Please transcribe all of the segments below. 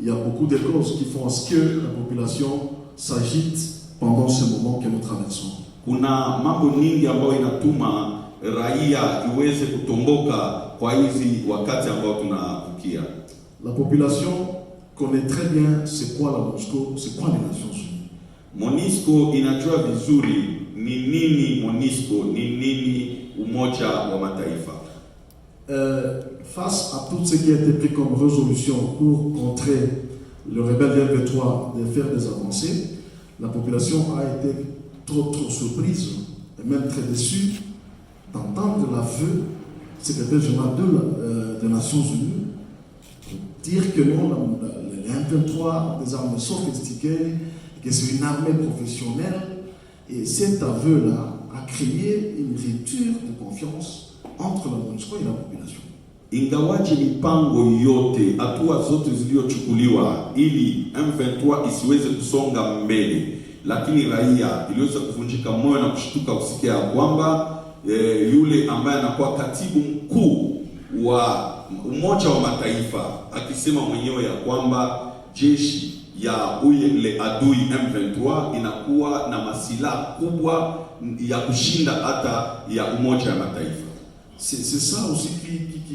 il y a beaucoup de causes qui font à ce que la population s'agite pendant ce moment que nous traversons. Kuna mambo nyingi ambayo inatuma raia iweze kutomboka kwa hizi wakati ambao tunavukia. La population connaît très bien c'est quoi la MONUSCO, c'est quoi les Nations Unies. MONUSCO inajua vizuri ni nini MONUSCO, ni nini Umoja wa Mataifa. Face à tout ce qui a été pris comme résolution pour contrer le rebelle M23 de faire des avancées, la population a été trop surprise et même très déçue d'entendre l'aveu du secrétaire général des Nations Unies dire que non, les M23 ont des armes sophistiquées, que c'est une armée professionnelle. Et cet aveu-là a créé une rupture de confiance entre la MONUSCO et la population. Ingawaje mipango yote, hatua zote zilizochukuliwa ili M23 isiweze kusonga mbele, lakini raia iliweza kuvunjika moyo na kushtuka kusikia kwamba yule ambaye anakuwa katibu mkuu wa Umoja wa Mataifa akisema mwenyewe ya kwamba jeshi ya ule adui M23 inakuwa na masilaha kubwa ya kushinda hata ya Umoja wa Mataifa. C'est ça aussi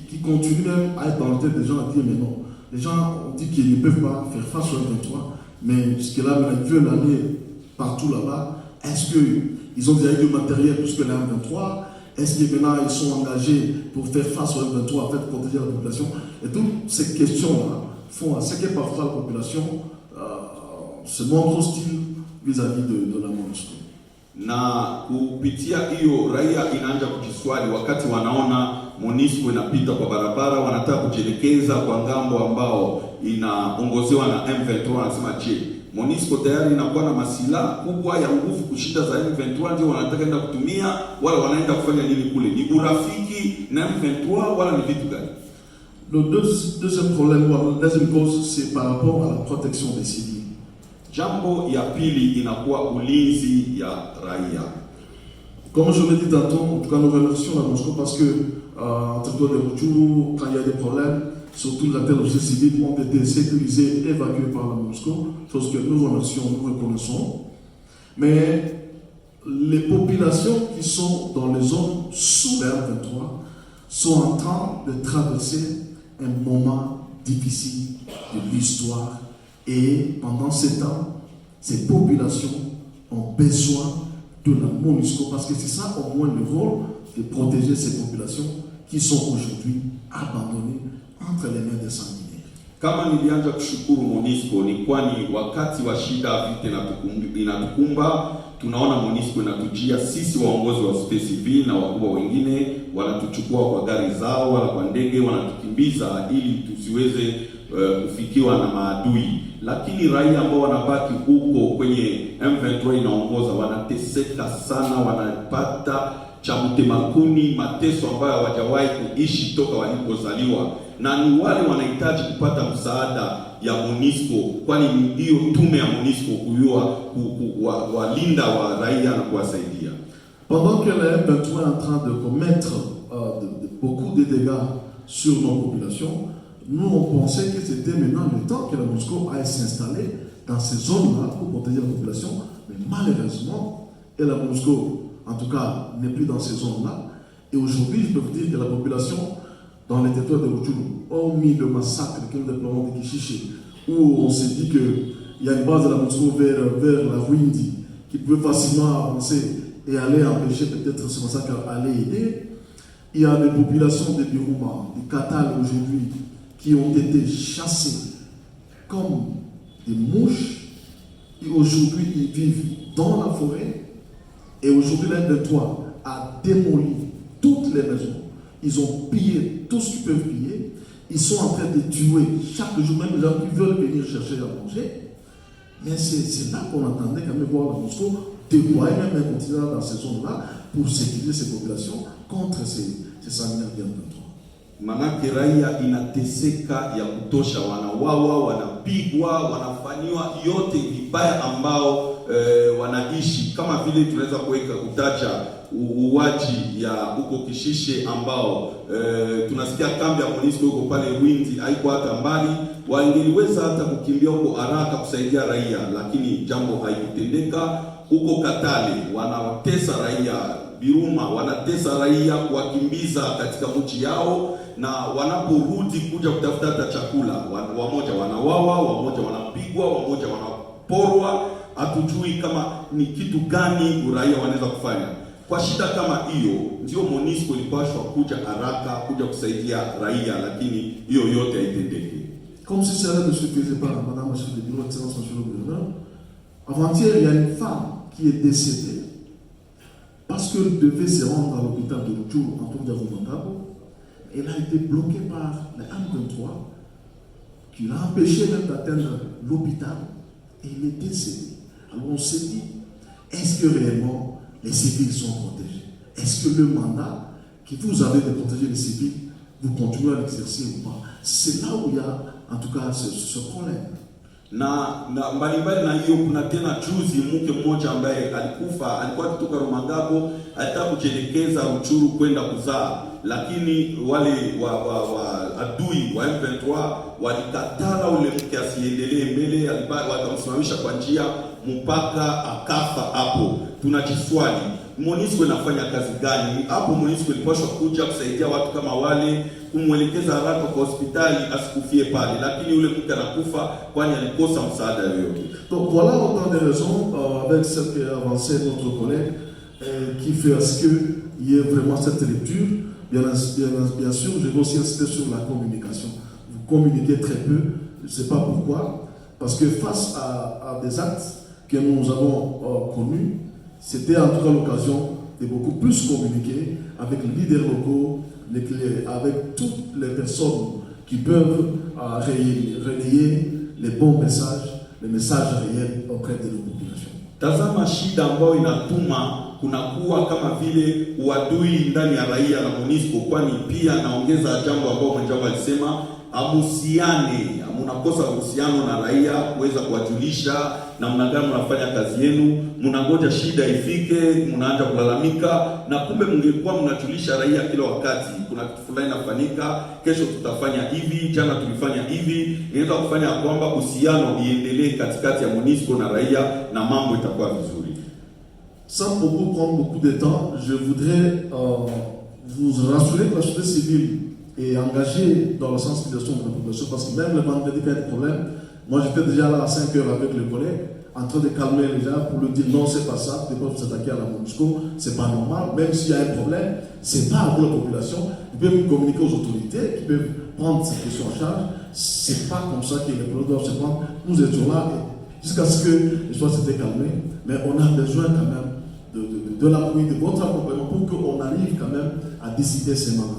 qui continue même à être dans la tête des gens à dire mais non. Les gens ont dit qu'ils ne peuvent pas faire face au M23, mais jusque-là, ils veulent aller partout là-bas. Est-ce qu'ils ont déjà eu du matériel plus que la M23? Est-ce que maintenant ils sont engagés pour faire face au M23, en fait, protéger la population? Et toutes ces questions-là font à ce que parfois la population se montre hostile vis-à-vis de la MONUSCO. Na kupitia hiyo raia inaanza kujiswali wakati wanaona MONUSCO inapita kwa barabara, wanataka kujielekeza kwa ngambo ambao inaongozewa na M23. Wanasema je, MONUSCO tayari inakuwa na masilaha kubwa ya nguvu kushinda za M23, ndio wanataka enda kutumia, wala wanaenda kufanya nini kule? Ni urafiki na M23 wala ni vitu gani? Le deuxième problème, la deuxième cause, c'est par rapport à la protection des civils. Jambo ya pili inakuwa ulinzi ya raia. Comme je l'ai dit tantôt, en tout cas nous remercions la MONUSCO parce que en territoire de Rutshuru, quand il y a des problèmes, surtout la terre de civils ont été sécurisés, évacués par la MONUSCO, chose que nous remercions, nous reconnaissons. Mais les populations qui sont dans les zones sous la M23 sont en train de traverser un moment difficile de l'histoire. Et pendant ce temps, ces populations ont besoin de la MONUSCO parce que c'est ça au moins le rôle de protéger ces populations qui sont aujourd'hui abandonnées entre les mains des sanguinaires. Kama nilianza kushukuru MONUSCO ni kwani wakati wa shida vita inatukumba, tunaona MONUSCO inatujia sisi waongozi wa society civil na wakubwa wengine, wanatuchukua kwa gari zao wala kwa ndege, wanatukimbiza ili tusiweze kufikiwa na maadui. Lakini raia ambao wanabaki huko kwenye M23 inaongoza wanateseka sana, wanapata cha mtemakuni, mateso ambayo hawajawahi kuishi toka walipozaliwa, na ni wale wanahitaji kupata msaada ya MONUSCO, kwani ndio tume ya MONUSCO kujua walinda wa raia na kuwasaidia. Pendant que la M23 est en train de commettre beaucoup de dégâts sur nos populations, nous on pensait que c'était maintenant le temps que la MONUSCO aille s'installer dans ces zones-là pour protéger la population, mais malheureusement, et la MONUSCO en tout cas n'est plus dans ces zones-là. Et aujourd'hui, je peux vous dire que la population dans les territoires de Rutshuru, hormis le massacre que nous déplorons de Kishiché, où on s'est dit qu'il y a une base de la MONUSCO vers la Rwindi qui pouvait facilement avancer et aller empêcher peut-être ce massacre à aller aider. Il y a des populations de Biruma, de Katal aujourd'hui, qui ont été chassées comme des mouches et aujourd'hui ils vivent dans la forêt. Et aujourd'hui, l'M23 a démoli toutes les maisons. Ils ont pillé tout ce qu'ils peuvent piller. Ils sont en train de tuer chaque jour, même les gens qui veulent venir chercher à manger. Mais c'est là qu'on entendait quand même voir la MONUSCO déployer même un contingent dans ces zones-là pour sécuriser ces populations contre ces sanguinaires M23. manake raia inateseka ya kutosha, wanawawa, wanapigwa, wanafanyiwa yote vibaya ambao wanaishi, kama vile tunaweza kuweka kutaja uwaji ya huko Kishishe ambao tunasikia kambi ya MONUSCO huko pale Rwindi haiko hata mbali, wangeliweza hata kukimbia huko haraka kusaidia raia, lakini jambo haikutendeka. Huko Katale wanatesa raia, Biruma wanatesa raia, kuwakimbiza katika mji yao, na wanaporudi kuja kutafuta hata chakula, wamoja wanawawa, wamoja wanapigwa, wamoja wanaporwa. Hatujui kama ni kitu gani raia wanaweza kufanya. Kwa shida kama hiyo, ndio MONUSCO ilipaswa kuja haraka kuja kusaidia raia, lakini hiyo yote haitendeki. Comme si cela ne suffisait pas, Madame la chef de bureau, Excellence Monsieur le gouverneur, avant-hier, il y a une femme qui est décédée parce qu'elle devait se rendre à l'hôpital de Rutshuru en Tour. Elle a été bloquée par les M23 qui l'a empêché même d'atteindre l'hôpital et elle est décédée. Alors on s'est dit, est-ce que réellement les civils sont protégés? Est-ce que le mandat que vous avez de protéger les civils, vous continuez à l'exercer ou pas? C'est là où il y a en tout cas ce problème. Na mbalimbali na hiyo, kuna tena juzi mke mmoja ambaye alikufa, alikuwa kutoka Rumangabo, alitaka kujelekeza Rutshuru kwenda kuzaa, lakini wale adui wa M23 walikatala ule mke asiendelee mbele, wakamsimamisha kwa njia mpaka akafa hapo. Tunajiswali, MONUSCO inafanya kazi gani hapo? MONUSCO ilipaswa kuja kusaidia watu kama wale, kumwelekeza haraka kwa hospitali asikufie pale, lakini yule mtu anakufa kwani alikosa msaada yoyote. Donc voilà autant de raisons avec ce qu'a avancé notre collègue qui fait à ce qu'il y ait vraiment cette lecture. Bien sûr, je vais aussi insister sur la communication. Vous communiquez très peu, je ne sais pas pourquoi, parce que face à des actes que nous avons connus, c'était en tout cas l'occasion de beaucoup plus communiquer avec les leaders locaux, avec toutes les personnes qui peuvent relayer les bons messages, les messages réels auprès de nos populations. Tazama shida ambayo inatuma kunakuwa kama vile uadui ndani ya raia na MONUSCO, kwani pia naongeza jambo ambao mwenzangu alisema, amusiane, mnakosa uhusiano na raia kuweza kuwajulisha namna gani mnafanya kazi yenu, mnangoja shida ifike, mnaanza kulalamika, na kumbe mngekuwa mnajulisha raia kila wakati, kuna kitu fulani inafanyika, kesho tutafanya hivi, jana tulifanya hivi, inaweza kufanya kwamba uhusiano iendelee katikati ya MONUSCO na raia na mambo itakuwa vizuri. Sans beaucoup prendre beaucoup de temps, je voudrais vous rassurer que la société civile est engagée dans la sensibilisation de la population, parce que même le vendredi, quand il y a des problèmes, moi j'étais déjà là à 5 heures avec le collègue, en train de calmer les gens pour lui dire non, c'est pas ça, tu ne peux pas s'attaquer à la MONUSCO, c'est pas normal, même s'il y a un problème, c'est pas pour la population, ils peuvent communiquer aux autorités, qui peuvent prendre cette question en charge, c'est pas comme ça que les problèmes doivent se prendre. Nous étions là jusqu'à ce que les choses s'étaient calmées, mais on a besoin quand même de l'appui, de votre accompagnement pour qu'on arrive quand même à décider ces mandats.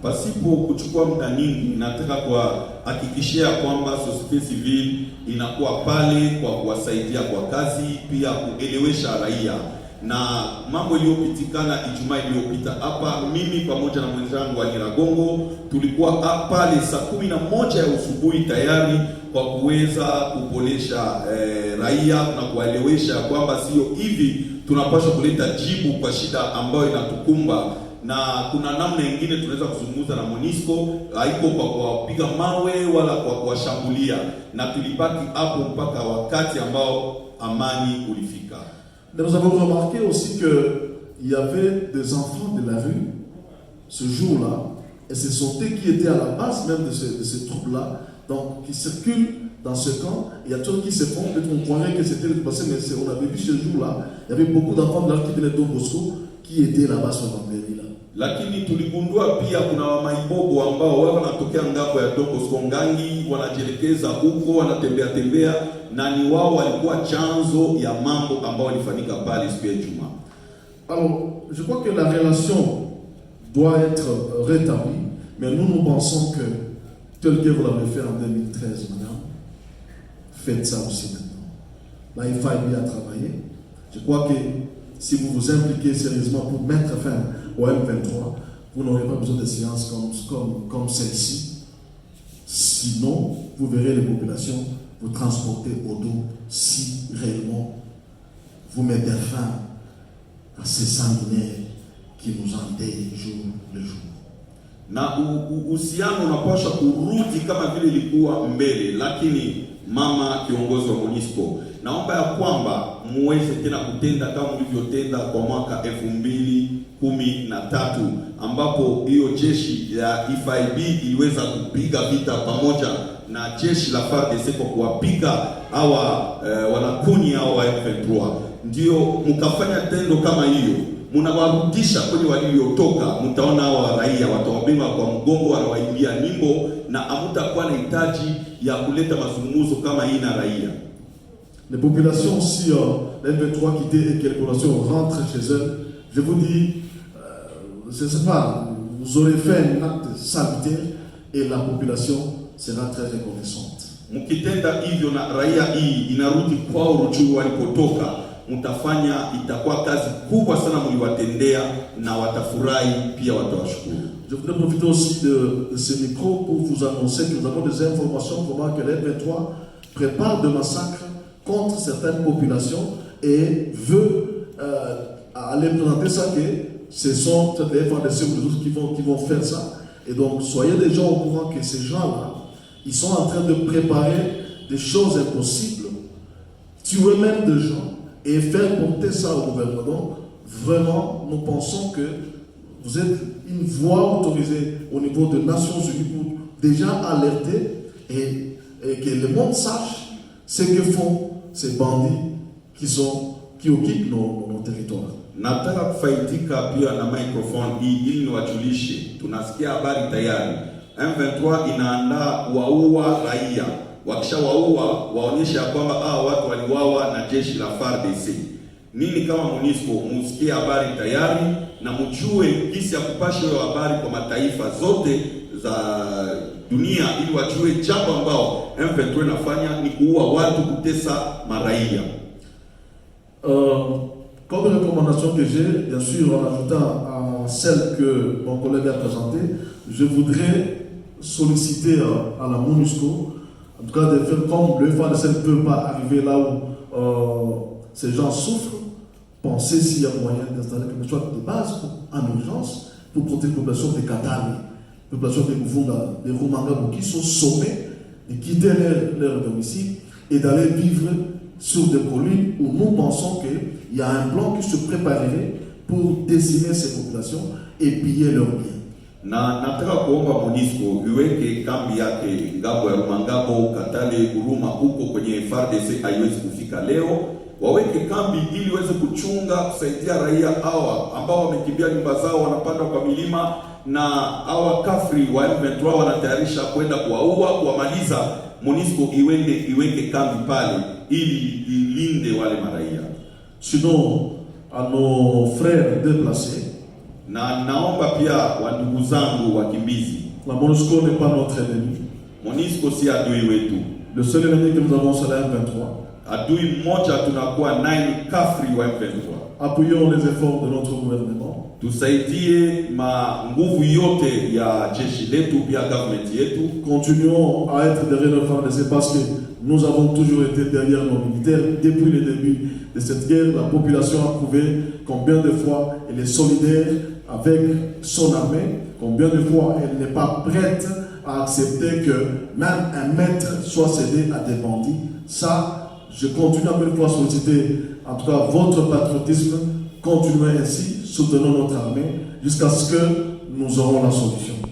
Pasipo kuchukua muda nyingi, nataka kuhakikishia kwamba society civil inakuwa pale kwa kuwasaidia kwa kazi, pia kuelewesha raia. Na mambo iliyopitikana Ijumaa iliyopita hapa, mimi pamoja na mwenzangu wa Nyiragongo tulikuwa pale saa 11 ya asubuhi tayari kwa kuweza kupolesha raia na kuwaelewesha kwamba sio hivi tunapaswa kuleta jibu kwa shida ambayo inatukumba, na kuna namna nyingine tunaweza kuzungumza na MONUSCO, haiko kwa kuwapiga mawe wala kwa kuwashambulia, na tulibaki hapo mpaka wakati ambao amani ulifika. Mais nous avons remarqué aussi qu'il y avait des enfants de la rue ce jour-là, et ce sont eux qui étaient à la base même de ces troupes-là, donc qui circulent dans ce camp. Il y a des choses qui se font, peut-être on croirait que c'était le passé, mais on avait vu ce jour-là, il y avait beaucoup d'enfants de la rue qui venaient de Don Bosco, qui étaient là-bas sur vendredi-là. Lakini tuligundua pia kuna wamaibogo ambao wao wanatokea ngambo ya Don Bosco Ngangi, wanajielekeza huko, wanatembea na ni wao walikuwa chanzo ya mambo ambayo yalifanyika pale siku ya Ijumaa. Alors, je crois que la relation doit être rétablie, mais nous pensons que tel que vous l'avez fait en 2013, madame, faites ça aussi maintenant. Là, il faut bien travailler. Je crois que si vous vous impliquez sérieusement pour mettre fin au M23, vous n'aurez pas besoin de séances comme celle-ci. Sinon, vous verrez les populations vous transporter au dos si réellement vous mettez fin à ces sanguinaires qui nous endeuillent jour le jour. Na uhusiano unapaswa kurudi kama vile ilikuwa mbele, lakini mama kiongozi wa MONUSCO, naomba ya kwamba muweze tena kutenda kama mlivyotenda kwa mwaka 2013 ambapo hiyo jeshi ya FIB iliweza kupiga vita pamoja na jeshi la FARDC kwa kuwapiga hawa wanakuni hao wa M23. Ndio mkafanya tendo kama hiyo, mnawarudisha kwenye waliotoka. Mtaona hawa raia watawabeba kwa mgongo, wanawaingia nyimbo, na hamtakuwa na hitaji ya kuleta mazungumzo kama hii na raia. Les populations, si les M23 quittent et que les populations rentrent chez eux, je vous dis, je ne sais pas, vous aurez fait un acte salutaire et la population sera très reconnaissante. Mkitenda hivyo na raia hii inarudi kwao Rutshuru walipotoka, mtafanya, itakuwa kazi kubwa sana mliwatendea, na watafurahi pia, watawashukuru. Je voudrais profiter aussi de ce micro pour vous annoncer que nous avons des informations comment que les M23 préparent de massacres contre certaines populations et veut aller présenter ça que ce sont les FARDC qui vont faire ça. Et donc soyez déjà au courant que ces gens-là, ils sont en train de préparer des choses impossibles, tuer même des gens et faire porter ça au gouvernement. Donc vraiment, nous pensons que vous êtes une voix autorisée au niveau des Nations Unies pour déjà alerter et que le monde sache ce que font ces bandits qui occupent nos territoires. Nataka kufaitika pia na microphone hii ili niwajulishe, tunasikia habari tayari M23 inaandaa waua raia. Wakisha waua waonyesha kwamba watu waliuawa na jeshi la FARDC. Nini kama MONUSCO musikie habari tayari na mjue jinsi ya kupasha hiyo habari kwa mataifa zote za dunia, ili wajue jambo ambao M23 inafanya ni kuua watu, kutesa maraia. Comme recommandation que j'ai, bien sûr, en ajoutant à celle que mon collègue a présentée, je voudrais solliciter à la MONUSCO, en tout cas de faire comme le FARDC ne peut pas arriver là où ces gens souffrent, penser s'il y a moyen d'installer quelque chose de base en urgence pour protéger les populations de Katari, les populations de Mvunga, des Rumangabo qui sont sommés de quitter leur domicile et d'aller vivre sur des collines où nous pensons qu'il y a un plan qui se préparerait pour décimer ces populations et piller leurs biens. Na nataka kuomba MONUSCO iweke kambi yake ngambo ya Rumangabo, Katale, Guruma, huko kwenye FARDC haiwezi kufika leo. Waweke kambi ili waweze kuchunga, kusaidia raia hawa ambao wamekimbia nyumba zao, wanapanda kwa milima, na hawa kafri wa M23 wanatayarisha kwenda kuwaua, kuwamaliza. MONUSCO iweke kambi pale ili ilinde wale maraia. Sinon, à nos frères déplacés, na naomba pia wandugu zangu wakimbizi, la MONUSCO n'est pas notre ennemi. MONUSCO si adui wetu. Le seul ennemi que nous avons, c'est la M23. Adui mmoja tunakuwa naye ni kafri wa M23. Appuyons les efforts de notre gouvernement. Tusaidie nguvu yote ya jeshi letu, pia government yetu. Continuons à être derrière nos FARDC parce que nous avons toujours été derrière nos militaires. Depuis le début de cette guerre, la population a prouvé combien de fois elle est solidaire avec son armée, combien de fois elle n'est pas prête à accepter que même un maître soit cédé à des bandits. Ça, je continue à une fois solliciter, en tout cas, votre patriotisme. Continuez ainsi, soutenons notre armée jusqu'à ce que nous aurons la solution.